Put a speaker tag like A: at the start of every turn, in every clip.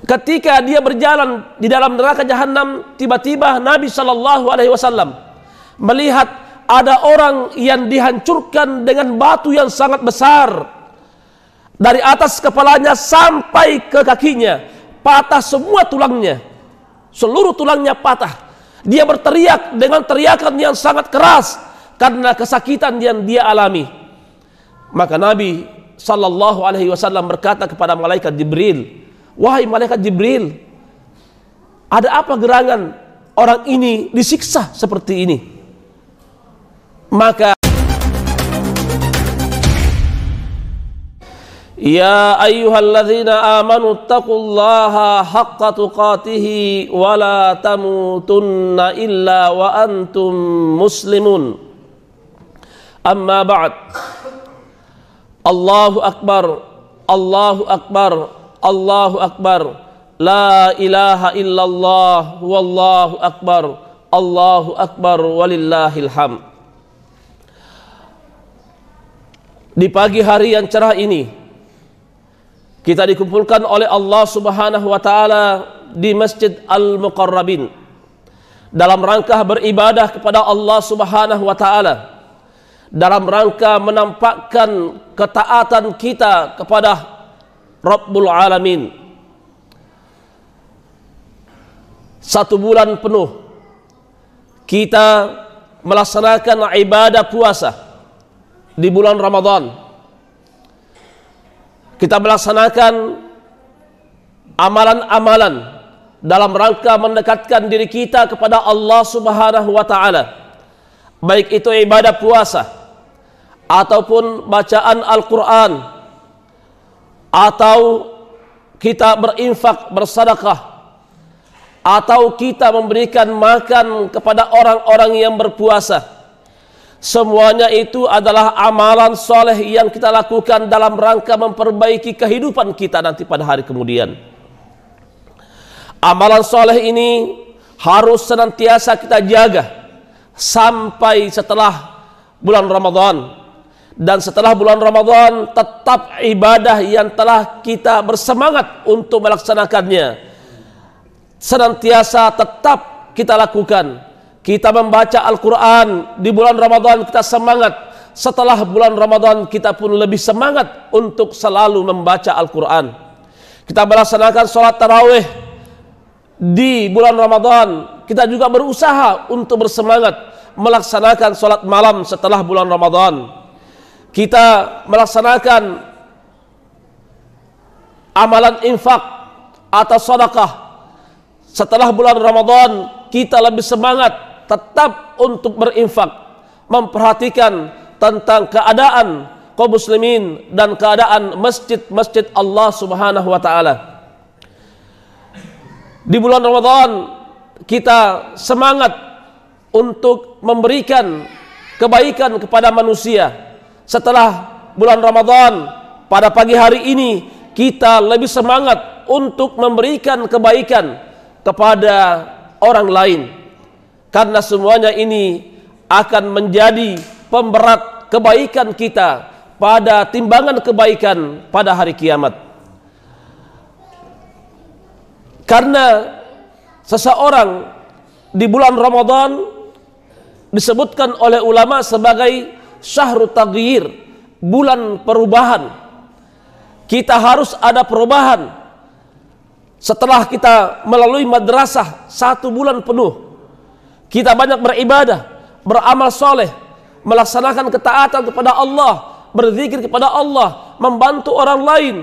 A: ketika dia berjalan di dalam neraka jahanam, tiba-tiba Nabi Shallallahu Alaihi Wasallam melihat ada orang yang dihancurkan dengan batu yang sangat besar dari atas kepalanya sampai ke kakinya, patah semua tulangnya, seluruh tulangnya patah. Dia berteriak dengan teriakan yang sangat keras karena kesakitan yang dia alami. Maka Nabi Sallallahu Alaihi Wasallam berkata kepada malaikat Jibril, wahai malaikat Jibril, ada apa gerangan orang ini disiksa seperti ini? Maka ya ayyuhalladzina amanu taqullaha haqqa tuqatih wa la tamutunna illa wa antum muslimun. Amma ba'd. Allahu akbar, Allahu akbar, Allahu akbar. La ilaha illallah wallahu akbar, Allahu akbar walillahil hamd. Di pagi hari yang cerah ini kita dikumpulkan oleh Allah Subhanahu wa taala di Masjid Al-Muqarrabin dalam rangka beribadah kepada Allah Subhanahu wa taala, dalam rangka menampakkan ketaatan kita kepada Rabbul Alamin. 1 bulan penuh kita melaksanakan ibadah puasa di bulan Ramadan. Kita melaksanakan amalan-amalan dalam rangka mendekatkan diri kita kepada Allah Subhanahu wa taala. Baik itu ibadah puasa ataupun bacaan Al-Qur'an, atau kita berinfak, bersedekah, atau kita memberikan makan kepada orang-orang yang berpuasa. Semuanya itu adalah amalan soleh yang kita lakukan dalam rangka memperbaiki kehidupan kita nanti pada hari kemudian. Amalan soleh ini harus senantiasa kita jaga sampai setelah bulan Ramadan. Dan setelah bulan Ramadan tetap ibadah yang telah kita bersemangat untuk melaksanakannya senantiasa tetap kita lakukan. Kita membaca Al-Quran di bulan Ramadan, kita semangat. Setelah bulan Ramadan kita pun lebih semangat untuk selalu membaca Al-Quran. Kita melaksanakan sholat tarawih di bulan Ramadan. Kita juga berusaha untuk bersemangat melaksanakan sholat malam setelah bulan Ramadan. Kita melaksanakan amalan infak atau sedekah setelah bulan Ramadan. Kita lebih semangat tetap untuk berinfak, memperhatikan tentang keadaan kaum muslimin dan keadaan masjid-masjid Allah Subhanahu wa taala. Di bulan Ramadan kita semangat untuk memberikan kebaikan kepada manusia. Setelah bulan Ramadan pada pagi hari ini kita lebih semangat untuk memberikan kebaikan kepada orang lain. Karena semuanya ini akan menjadi pemberat kebaikan kita pada timbangan kebaikan pada hari kiamat. Karena seseorang di bulan Ramadan disebutkan oleh ulama sebagai syahrut taghyir, bulan perubahan. Kita harus ada perubahan. Setelah kita melalui madrasah 1 bulan penuh, kita banyak beribadah, beramal soleh, melaksanakan ketaatan kepada Allah, berzikir kepada Allah, membantu orang lain.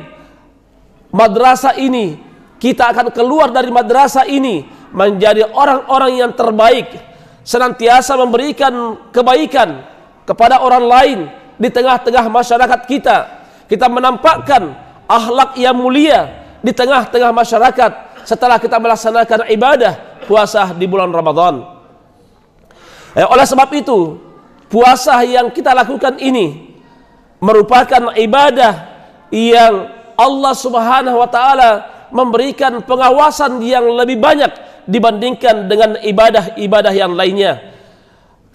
A: Madrasah ini, kita akan keluar dari madrasah ini menjadi orang-orang yang terbaik, senantiasa memberikan kebaikan kepada orang lain di tengah-tengah masyarakat kita. Kita menampakkan akhlak yang mulia di tengah-tengah masyarakat setelah kita melaksanakan ibadah puasa di bulan Ramadan. Oleh sebab itu, puasa yang kita lakukan ini merupakan ibadah yang Allah Subhanahu wa taala memberikan pengawasan yang lebih banyak dibandingkan dengan ibadah-ibadah yang lainnya.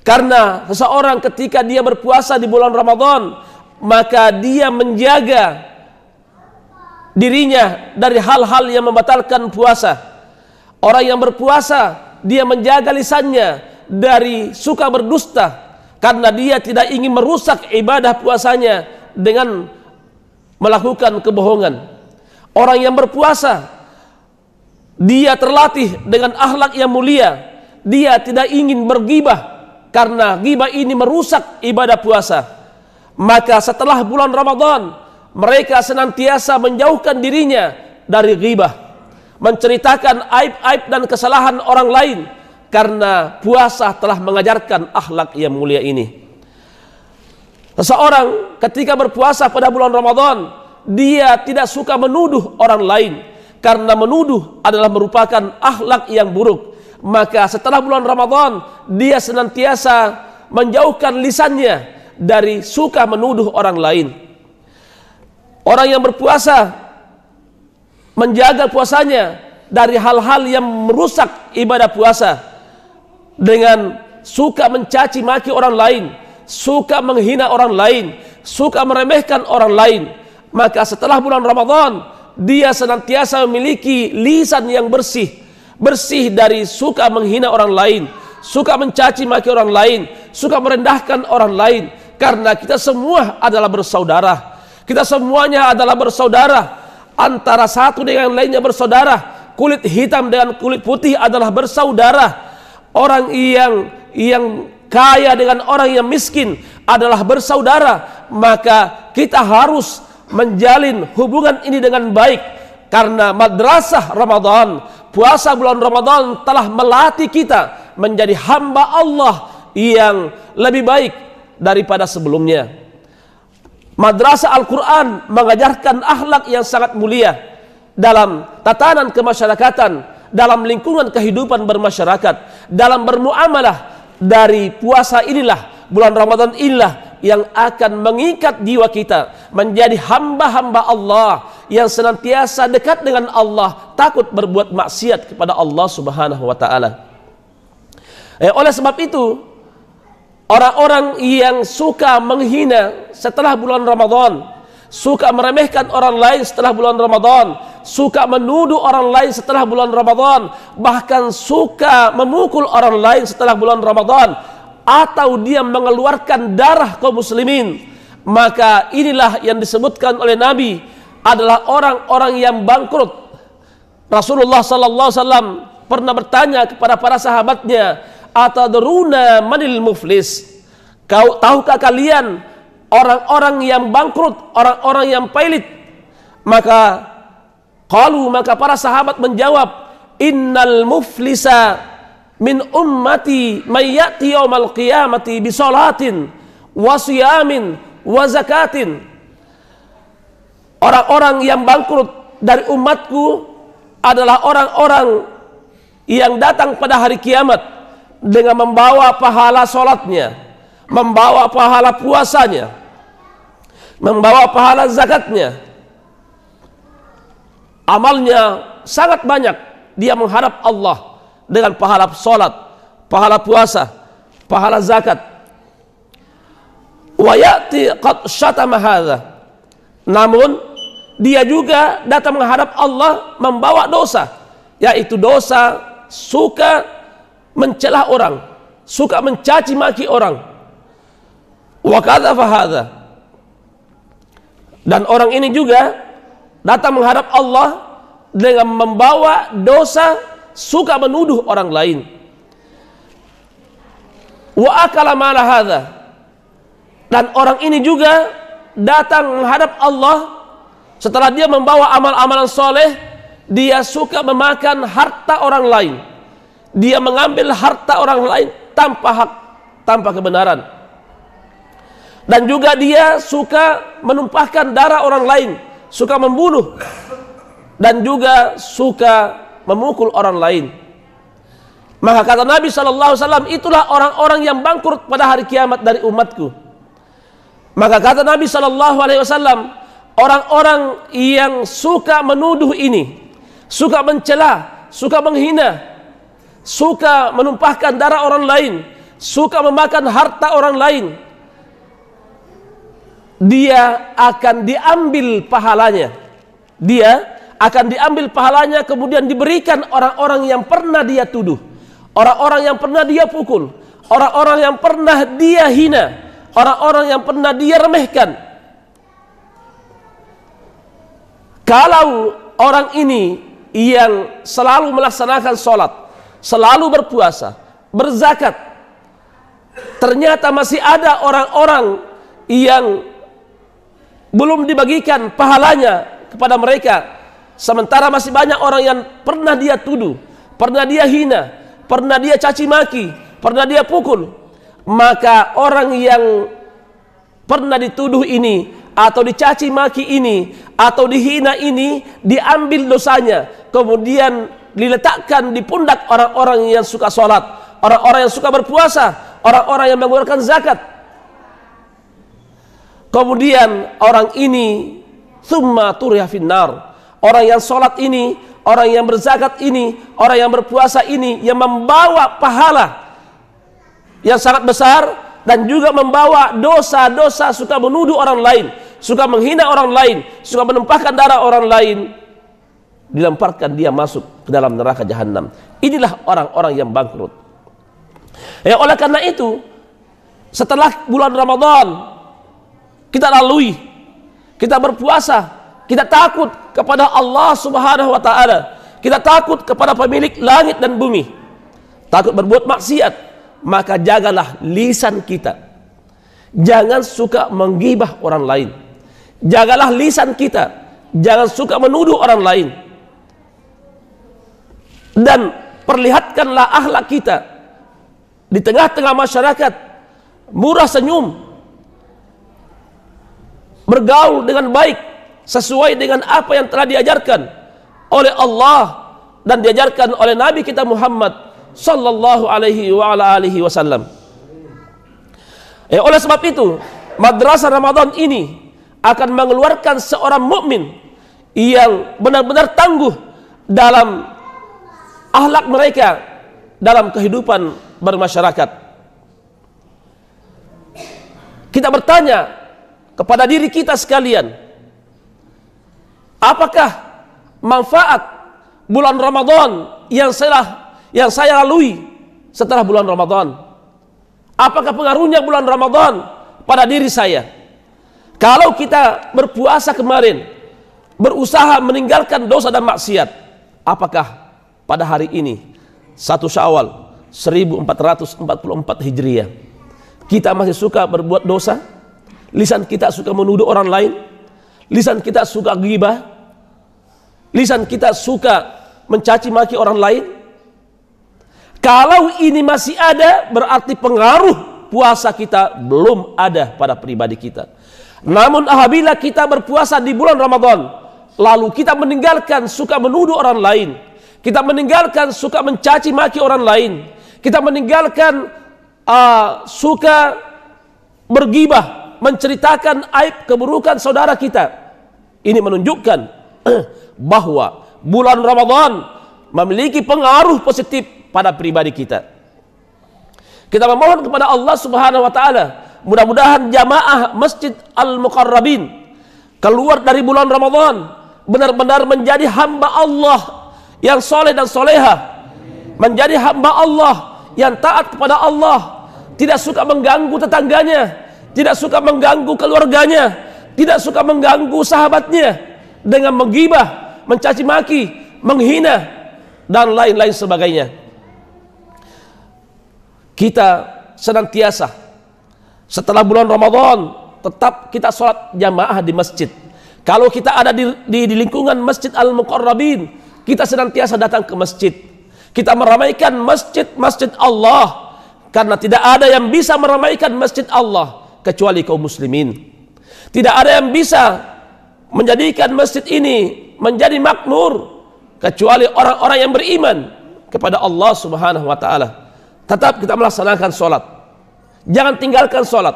A: Karena seseorang ketika dia berpuasa di bulan Ramadan, maka dia menjaga dirinya dari hal-hal yang membatalkan puasa. Orang yang berpuasa, dia menjaga lisannya dari suka berdusta, karena dia tidak ingin merusak ibadah puasanya dengan melakukan kebohongan. Orang yang berpuasa, dia terlatih dengan akhlak yang mulia. Dia tidak ingin bergibah, karena ghibah ini merusak ibadah puasa. Maka setelah bulan Ramadan, mereka senantiasa menjauhkan dirinya dari ghibah, menceritakan aib-aib dan kesalahan orang lain, karena puasa telah mengajarkan akhlak yang mulia ini. Seseorang ketika berpuasa pada bulan Ramadan, dia tidak suka menuduh orang lain, karena menuduh adalah merupakan akhlak yang buruk. Maka setelah bulan Ramadan, dia senantiasa menjauhkan lisannya dari suka menuduh orang lain. Orang yang berpuasa menjaga puasanya dari hal-hal yang merusak ibadah puasa, dengan suka mencaci maki orang lain, suka menghina orang lain, suka meremehkan orang lain. Maka setelah bulan Ramadan, dia senantiasa memiliki lisan yang bersih dari suka menghina orang lain, suka mencaci maki orang lain, suka merendahkan orang lain. Karena kita semua adalah bersaudara, kita semuanya adalah bersaudara, antara satu dengan yang lainnya bersaudara. Kulit hitam dengan kulit putih adalah bersaudara. Orang yang kaya dengan orang yang miskin adalah bersaudara. Maka kita harus menjalin hubungan ini dengan baik, karena madrasah Ramadan, puasa bulan Ramadan telah melatih kita menjadi hamba Allah yang lebih baik daripada sebelumnya. Madrasah Al-Quran mengajarkan akhlak yang sangat mulia dalam tatanan kemasyarakatan, dalam lingkungan kehidupan bermasyarakat, dalam bermuamalah. Dari puasa inilah, bulan Ramadan inilah yang akan mengikat jiwa kita menjadi hamba-hamba Allah yang senantiasa dekat dengan Allah, takut berbuat maksiat kepada Allah Subhanahu wa taala. Oleh sebab itu, orang-orang yang suka menghina setelah bulan Ramadan, suka meremehkan orang lain setelah bulan Ramadan, suka menuduh orang lain setelah bulan Ramadan, bahkan suka memukul orang lain setelah bulan Ramadan, atau dia mengeluarkan darah kaum muslimin, maka inilah yang disebutkan oleh Nabi adalah orang-orang yang bangkrut. Rasulullah sallallahu alaihi wasallam pernah bertanya kepada para sahabatnya, "Atadruna manil muflis?" Tahukah kalian orang-orang yang bangkrut, orang-orang yang pailit? Maka para sahabat menjawab, "Innal muflisa min ummati may ya'ti yaumal qiyamati bi sholatin wa siyamin wa zakatin." Orang-orang yang bangkrut dari umatku adalah orang-orang yang datang pada hari kiamat dengan membawa pahala sholatnya, membawa pahala puasanya, membawa pahala zakatnya. Amalnya sangat banyak, dia menghadap Allah dengan pahala sholat, pahala puasa, pahala zakat. Wa ya'ti qad syatama hadza. Namun dia juga datang menghadap Allah membawa dosa, yaitu dosa suka mencela orang, suka mencaci maki orang. Wa kadzafa hadza. Dan orang ini juga datang menghadap Allah dengan membawa dosa suka menuduh orang lain. Wa akala mala hadza. Dan orang ini juga datang menghadap Allah setelah dia membawa amal-amalan soleh, dia suka memakan harta orang lain. Dia mengambil harta orang lain tanpa hak, tanpa kebenaran. Dan juga dia suka menumpahkan darah orang lain, suka membunuh, dan juga suka memukul orang lain. Maka kata Nabi SAW, itulah orang-orang yang bangkrut pada hari kiamat dari umatku. Maka kata Nabi SAW, orang-orang yang suka menuduh ini, suka mencela, suka menghina, suka menumpahkan darah orang lain, suka memakan harta orang lain, dia akan diambil pahalanya dia akan diambil pahalanya, kemudian diberikan orang-orang yang pernah dia tuduh, orang-orang yang pernah dia pukul, orang-orang yang pernah dia hina, orang-orang yang pernah dia remehkan. Kalau orang ini yang selalu melaksanakan sholat, selalu berpuasa, berzakat, ternyata masih ada orang-orang yang belum dibagikan pahalanya kepada mereka, sementara masih banyak orang yang pernah dia tuduh, pernah dia hina, pernah dia caci maki, pernah dia pukul, maka orang yang pernah dituduh ini atau dicaci maki ini atau dihina ini diambil dosanya, kemudian diletakkan di pundak orang-orang yang suka sholat, orang-orang yang suka berpuasa, orang-orang yang mengeluarkan zakat. Kemudian orang ini summa turiha finnar, orang yang sholat ini, orang yang berzakat ini, orang yang berpuasa ini, yang membawa pahala yang sangat besar dan juga membawa dosa-dosa, suka menuduh orang lain, suka menghina orang lain, suka menumpahkan darah orang lain, dilemparkan dia masuk ke dalam neraka jahanam. Inilah orang-orang yang bangkrut. Ya, oleh karena itu, setelah bulan Ramadan kita lalui, kita berpuasa, kita takut kepada Allah Subhanahu wa taala, kita takut kepada pemilik langit dan bumi, takut berbuat maksiat, maka jagalah lisan kita. Jangan suka menggibah orang lain. Jagalah lisan kita, jangan suka menuduh orang lain. Dan perlihatkanlah akhlak kita di tengah-tengah masyarakat, murah senyum, bergaul dengan baik sesuai dengan apa yang telah diajarkan oleh Allah dan diajarkan oleh Nabi kita Muhammad sallallahu alaihi wa ala alihi wasallam. Oleh sebab itu, madrasah Ramadan ini akan mengeluarkan seorang mukmin yang benar-benar tangguh dalam akhlak mereka dalam kehidupan bermasyarakat. Kita bertanya kepada diri kita sekalian, apakah manfaat bulan Ramadan yang saya lalui setelah bulan Ramadan? Apakah pengaruhnya bulan Ramadan pada diri saya? Kalau kita berpuasa kemarin, berusaha meninggalkan dosa dan maksiat, apakah pada hari ini 1 Syawal 1444 Hijriah kita masih suka berbuat dosa? Lisan kita suka menuduh orang lain, lisan kita suka ghibah, lisan kita suka mencaci maki orang lain. Kalau ini masih ada, berarti pengaruh puasa kita belum ada pada pribadi kita. Namun apabila kita berpuasa di bulan Ramadan, lalu kita meninggalkan suka menuduh orang lain, kita meninggalkan suka mencaci maki orang lain, kita meninggalkan suka bergibah, menceritakan aib keburukan saudara kita, ini menunjukkan bahwa bulan Ramadan memiliki pengaruh positif pada pribadi kita. Kita memohon kepada Allah Subhanahu wa taala, mudah-mudahan jamaah Masjid Al-Muqarrabin keluar dari bulan Ramadan benar-benar menjadi hamba Allah yang soleh dan soleha, menjadi hamba Allah yang taat kepada Allah, tidak suka mengganggu tetangganya, tidak suka mengganggu keluarganya, tidak suka mengganggu sahabatnya dengan menggibah, mencaci maki, menghina dan lain-lain sebagainya. Kita senantiasa setelah bulan Ramadan tetap kita sholat jamaah di masjid. Kalau kita ada di lingkungan Masjid Al-Muqarrabin, kita senantiasa datang ke masjid. Kita meramaikan masjid Allah, karena tidak ada yang bisa meramaikan masjid Allah kecuali kaum muslimin. Tidak ada yang bisa menjadikan masjid ini menjadi makmur kecuali orang-orang yang beriman kepada Allah Subhanahu wa taala. Tetap kita melaksanakan sholat, jangan tinggalkan sholat,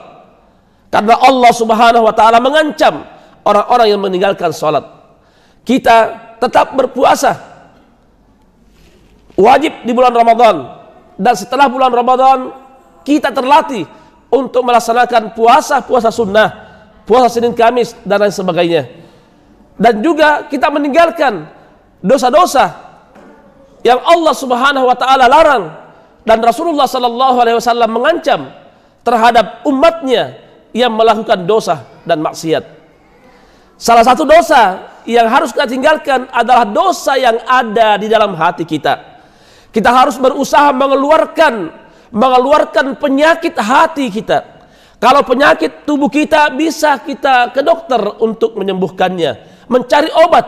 A: karena Allah Subhanahu wa taala mengancam orang-orang yang meninggalkan sholat. Kita tetap berpuasa wajib di bulan Ramadan, dan setelah bulan Ramadan kita terlatih untuk melaksanakan puasa sunnah, puasa Senin Kamis dan lain sebagainya. dan juga kita meninggalkan dosa-dosa yang Allah Subhanahu wa taala larang dan Rasulullah sallallahu alaihi wasallam mengancam terhadap umatnya yang melakukan dosa dan maksiat. Salah satu dosa yang harus kita tinggalkan adalah dosa yang ada di dalam hati kita. Kita harus berusaha mengeluarkan penyakit hati kita. Kalau penyakit tubuh kita, bisa kita ke dokter untuk menyembuhkannya, mencari obat.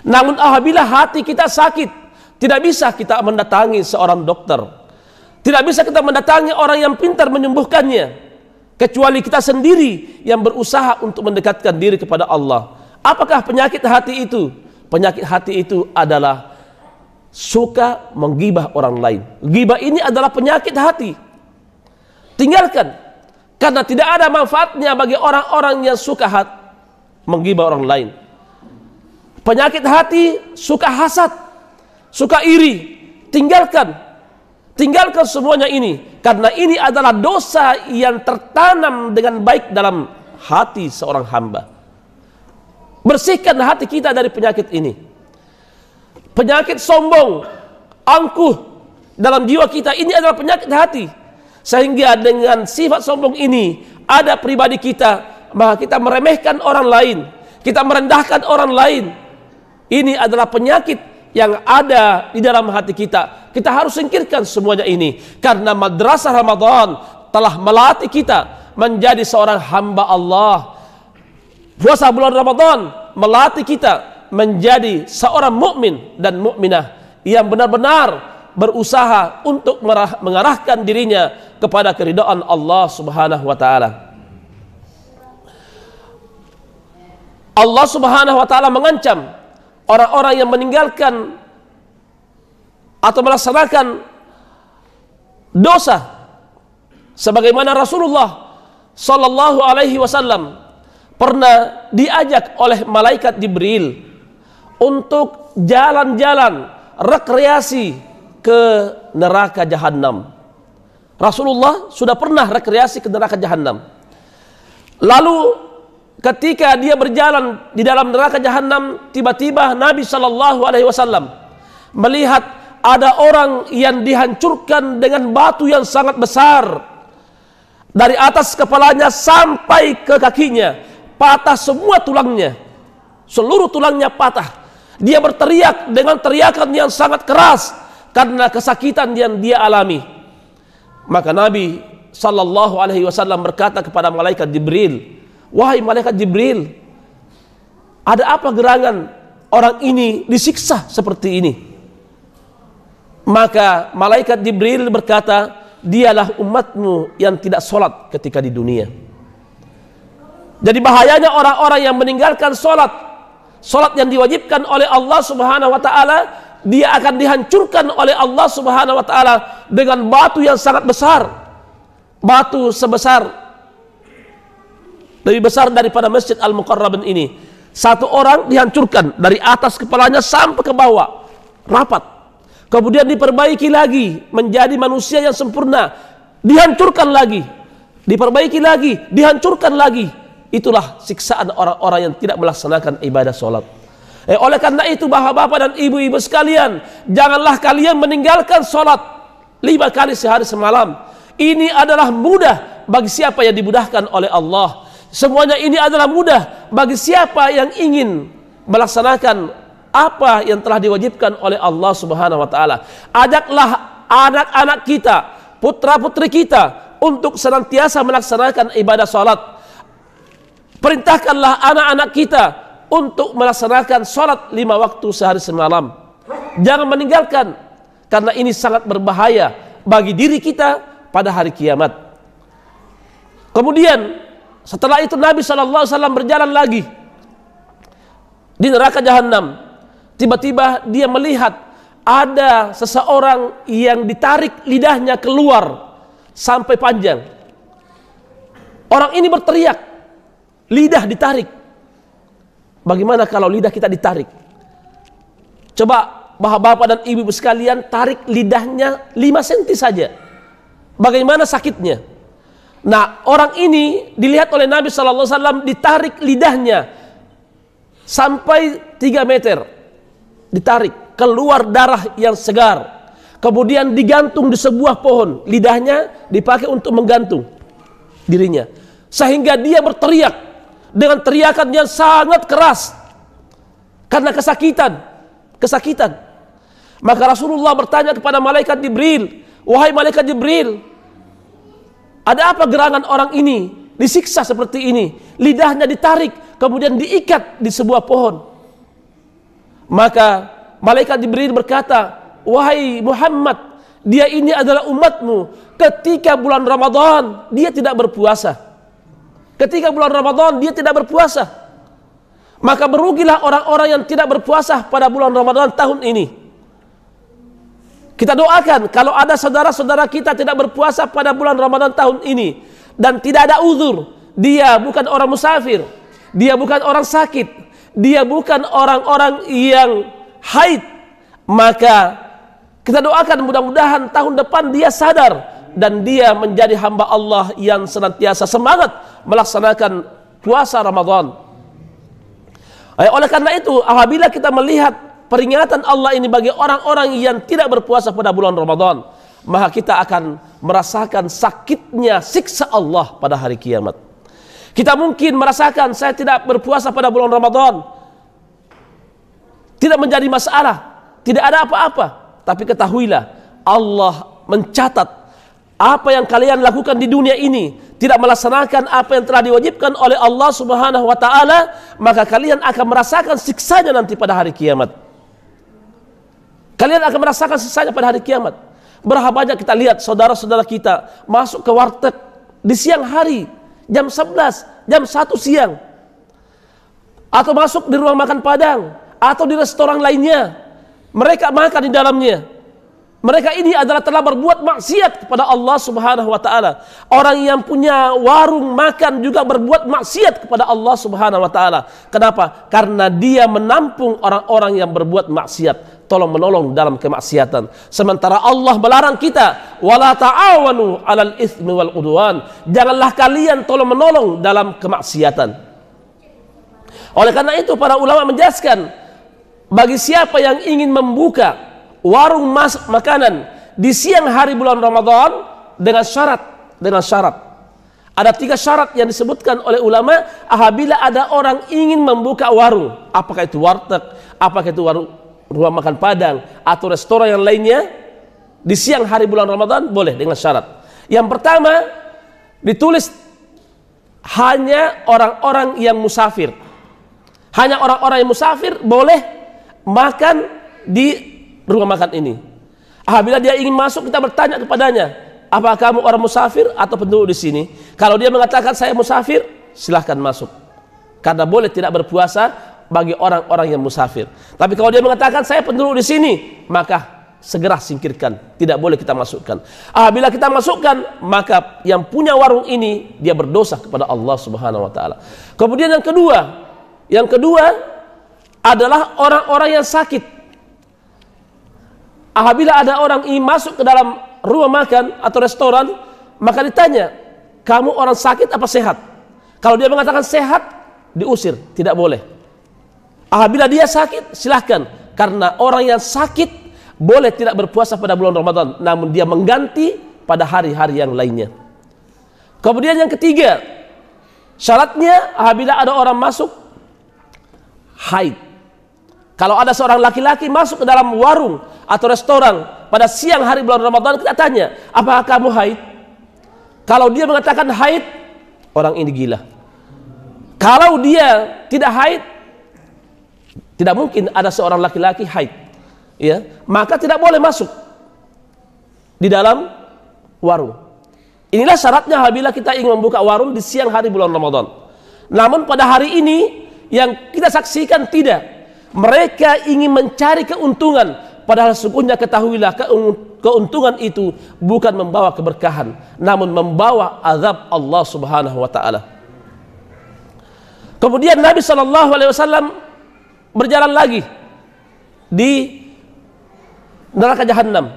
A: Namun apabila hati kita sakit, tidak bisa kita mendatangi seorang dokter. Tidak bisa kita mendatangi orang yang pintar menyembuhkannya, kecuali kita sendiri yang berusaha untuk mendekatkan diri kepada Allah. Apakah penyakit hati itu? Penyakit hati itu adalah suka menggibah orang lain. Gibah ini adalah penyakit hati. Tinggalkan, karena tidak ada manfaatnya bagi orang-orang yang suka menggibah orang lain. Penyakit hati suka hasad, suka iri. Tinggalkan semuanya ini, karena ini adalah dosa yang tertanam dengan baik dalam hati seorang hamba. Bersihkan hati kita dari penyakit ini. Penyakit sombong, angkuh dalam jiwa kita, ini adalah penyakit hati. Sehingga dengan sifat sombong ini ada pribadi kita, maka kita meremehkan orang lain, kita merendahkan orang lain. Ini adalah penyakit yang ada di dalam hati kita. Kita harus singkirkan semuanya ini, karena madrasah Ramadan telah melatih kita menjadi seorang hamba Allah. Puasa bulan Ramadan melatih kita menjadi seorang mukmin dan mukminah yang benar-benar berusaha untuk mengarahkan dirinya kepada keridhaan Allah Subhanahu wa taala. Allah Subhanahu wa taala mengancam orang-orang yang meninggalkan atau melaksanakan dosa, sebagaimana Rasulullah sallallahu alaihi wasallam pernah diajak oleh malaikat Jibril untuk jalan-jalan rekreasi ke neraka jahanam. Rasulullah sudah pernah rekreasi ke neraka jahanam. Lalu ketika dia berjalan di dalam neraka jahanam, tiba-tiba Nabi sallallahu alaihi wasallam melihat ada orang yang dihancurkan dengan batu yang sangat besar. Dari atas kepalanya sampai ke kakinya, patah semua tulangnya. Seluruh tulangnya patah. Dia berteriak dengan teriakan yang sangat keras karena kesakitan yang dia alami. Maka Nabi sallallahu alaihi wasallam berkata kepada malaikat Jibril, "Wahai malaikat Jibril, ada apa gerangan orang ini disiksa seperti ini?" Maka malaikat Jibril berkata, "Dialah umatmu yang tidak sholat ketika di dunia." Jadi bahayanya orang-orang yang meninggalkan sholat yang diwajibkan oleh Allah Subhanahu wa taala, dia akan dihancurkan oleh Allah Subhanahu wa taala dengan batu yang sangat besar. Batu sebesar, lebih besar daripada Masjid Al-Muqarrabin ini. Satu orang dihancurkan dari atas kepalanya sampai ke bawah, rapat. Kemudian diperbaiki lagi menjadi manusia yang sempurna, dihancurkan lagi, diperbaiki lagi, dihancurkan lagi. Itulah siksaan orang-orang yang tidak melaksanakan ibadah sholat. Oleh karena itu, bapak-bapak dan ibu-ibu sekalian, janganlah kalian meninggalkan sholat 5 kali sehari semalam. Ini adalah mudah bagi siapa yang dimudahkan oleh Allah. Semuanya ini adalah mudah bagi siapa yang ingin melaksanakan apa yang telah diwajibkan oleh Allah Subhanahu wa taala. Ajaklah anak-anak kita, putra-putri kita untuk senantiasa melaksanakan ibadah sholat. Perintahkanlah anak-anak kita untuk melaksanakan sholat 5 waktu sehari semalam. Jangan meninggalkan, karena ini sangat berbahaya bagi diri kita pada hari kiamat. Kemudian setelah itu Nabi SAW berjalan lagi di neraka jahanam. Tiba-tiba dia melihat ada seseorang yang ditarik lidahnya keluar sampai panjang. Orang ini berteriak, lidah ditarik. Bagaimana kalau lidah kita ditarik? Coba bapak-bapak dan ibu-ibu sekalian, tarik lidahnya 5 cm saja. Bagaimana sakitnya? Nah, orang ini dilihat oleh Nabi SAW ditarik lidahnya sampai 3 meter, ditarik, keluar darah yang segar, kemudian digantung di sebuah pohon, lidahnya dipakai untuk menggantung dirinya, sehingga dia berteriak dengan teriakan yang sangat keras karena kesakitan. Maka Rasulullah bertanya kepada malaikat Jibril, wahai malaikat Jibril, ada apa gerangan orang ini disiksa seperti ini? Lidahnya ditarik, kemudian diikat di sebuah pohon. Maka malaikat Jibril berkata, wahai Muhammad, dia ini adalah umatmu. Ketika bulan Ramadan dia tidak berpuasa. Ketika bulan Ramadan dia tidak berpuasa. Maka berugilah orang-orang yang tidak berpuasa pada bulan Ramadan tahun ini. Kita doakan kalau ada saudara-saudara kita tidak berpuasa pada bulan Ramadan tahun ini dan tidak ada uzur, dia bukan orang musafir, dia bukan orang sakit, dia bukan orang-orang yang haid, maka kita doakan mudah-mudahan tahun depan dia sadar dan dia menjadi hamba Allah yang senantiasa semangat melaksanakan puasa Ramadan. Oleh karena itu, apabila kita melihat peringatan Allah ini bagi orang-orang yang tidak berpuasa pada bulan Ramadan, maka kita akan merasakan sakitnya siksa Allah pada hari kiamat. Kita mungkin merasakan saya tidak berpuasa pada bulan Ramadan, tidak menjadi masalah, tidak ada apa-apa. Tapi ketahuilah, Allah mencatat apa yang kalian lakukan di dunia ini, tidak melaksanakan apa yang telah diwajibkan oleh Allah Subhanahu wa taala, maka kalian akan merasakan siksanya nanti pada hari kiamat. Kalian akan merasakan siksanya pada hari kiamat. Berapa banyak kita lihat saudara-saudara kita masuk ke warteg di siang hari, jam 11, jam 1 siang, atau masuk di ruang makan Padang, atau di restoran lainnya. Mereka makan di dalamnya. Mereka ini adalah telah berbuat maksiat kepada Allah Subhanahu wa taala. Orang yang punya warung makan juga berbuat maksiat kepada Allah Subhanahu wa taala. Kenapa? Karena dia menampung orang-orang yang berbuat maksiat, tolong menolong dalam kemaksiatan. Sementara Allah melarang kita, wala ta'awanu 'alal itsmi wal 'udwan. Janganlah kalian tolong menolong dalam kemaksiatan. Oleh karena itu para ulama menjelaskan, bagi siapa yang ingin membuka warung makanan di siang hari bulan Ramadan dengan syarat. Ada 3 syarat yang disebutkan oleh ulama apabila ada orang ingin membuka warung, apakah itu warteg, apakah itu ruang makan Padang atau restoran yang lainnya di siang hari bulan Ramadan, boleh dengan syarat. Yang pertama, ditulis hanya orang-orang yang musafir. Hanya orang-orang yang musafir boleh makan di rumah makan ini. Apabila dia ingin masuk, kita bertanya kepadanya, apakah kamu orang musafir atau penduduk di sini? Kalau dia mengatakan saya musafir, silahkan masuk. Karena boleh tidak berpuasa bagi orang-orang yang musafir. Tapi kalau dia mengatakan saya penduduk di sini, maka segera singkirkan, tidak boleh kita masukkan. Apabila kita masukkan, maka yang punya warung ini dia berdosa kepada Allah Subhanahu wa taala. Kemudian yang kedua adalah orang-orang yang sakit. Apabila ada orang ingin masuk ke dalam rumah makan atau restoran, maka ditanya, kamu orang sakit apa sehat? Kalau dia mengatakan sehat, diusir, tidak boleh. Apabila dia sakit, silahkan. Karena orang yang sakit boleh tidak berpuasa pada bulan Ramadan, namun dia mengganti pada hari-hari yang lainnya. Kemudian yang ketiga, syaratnya apabila ada orang masuk haid. Kalau ada seorang laki-laki masuk ke dalam warung atau restoran pada siang hari bulan Ramadan, kita tanya, apakah kamu haid? Kalau dia mengatakan haid, orang ini gila. Kalau dia tidak haid, tidak mungkin ada seorang laki-laki haid, ya, maka tidak boleh masuk di dalam warung. Inilah syaratnya apabila kita ingin membuka warung di siang hari bulan Ramadan. Namun pada hari ini yang kita saksikan tidak. Mereka ingin mencari keuntungan, padahal sesungguhnya ketahuilah keuntungan itu bukan membawa keberkahan, namun membawa azab Allah Subhanahu wa taala. Kemudian Nabi SAW berjalan lagi di neraka jahanam.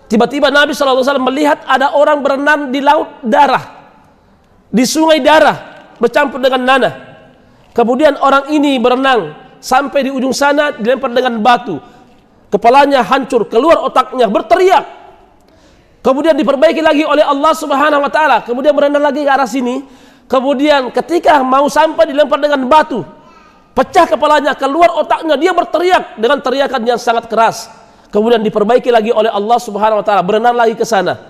A: Tiba-tiba Nabi SAW melihat ada orang berenang di laut darah, di sungai darah bercampur dengan nanah. kemudian orang ini berenang sampai di ujung sana, dilempar dengan batu, kepalanya hancur, keluar otaknya, berteriak, kemudian diperbaiki lagi oleh Allah Subhanahu wa taala, kemudian berenang lagi ke arah sini, kemudian ketika mau sampai dilempar dengan batu, pecah kepalanya, keluar otaknya, dia berteriak dengan teriakan yang sangat keras, kemudian diperbaiki lagi oleh Allah Subhanahu wa taala, berenang lagi ke sana.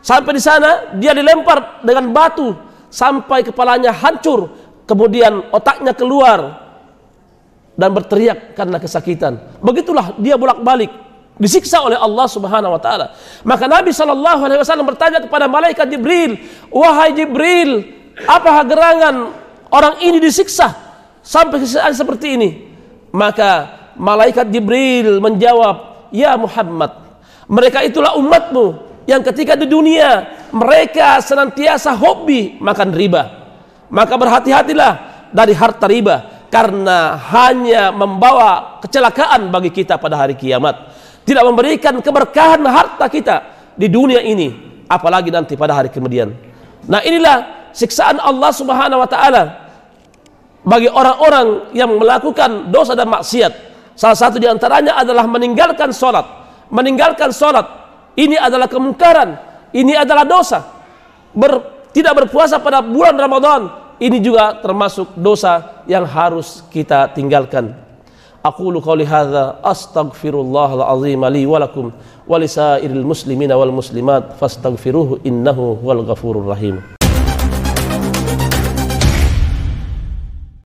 A: Sampai di sana dia dilempar dengan batu sampai kepalanya hancur, kemudian otaknya keluar dan berteriak karena kesakitan. Begitulah dia bolak-balik disiksa oleh Allah Subhanahu wa taala. Maka Nabi sallallahu alaihi wasallam bertanya kepada malaikat Jibril, "Wahai Jibril, apa gerangan orang ini disiksa sampai siksaan seperti ini?" Maka malaikat Jibril menjawab, "Ya Muhammad, mereka itulah umatmu yang ketika di dunia mereka senantiasa hobi makan riba. Maka berhati-hatilah dari harta riba, karena hanya membawa kecelakaan bagi kita pada hari kiamat, tidak memberikan keberkahan harta kita di dunia ini, apalagi nanti pada hari kemudian." Nah, inilah siksaan Allah Subhanahu wa taala bagi orang-orang yang melakukan dosa dan maksiat. Salah satu di antaranya adalah meninggalkan sholat. Meninggalkan sholat ini adalah kemungkaran, ini adalah dosa. Tidak berpuasa pada bulan Ramadan, ini juga termasuk dosa yang harus kita tinggalkan. Aqulu qouli hadza astaghfirullahal azim li wa lakum wa lisairil muslimina wal muslimat fastaghfiruhu innahu huwal ghafurur rahim.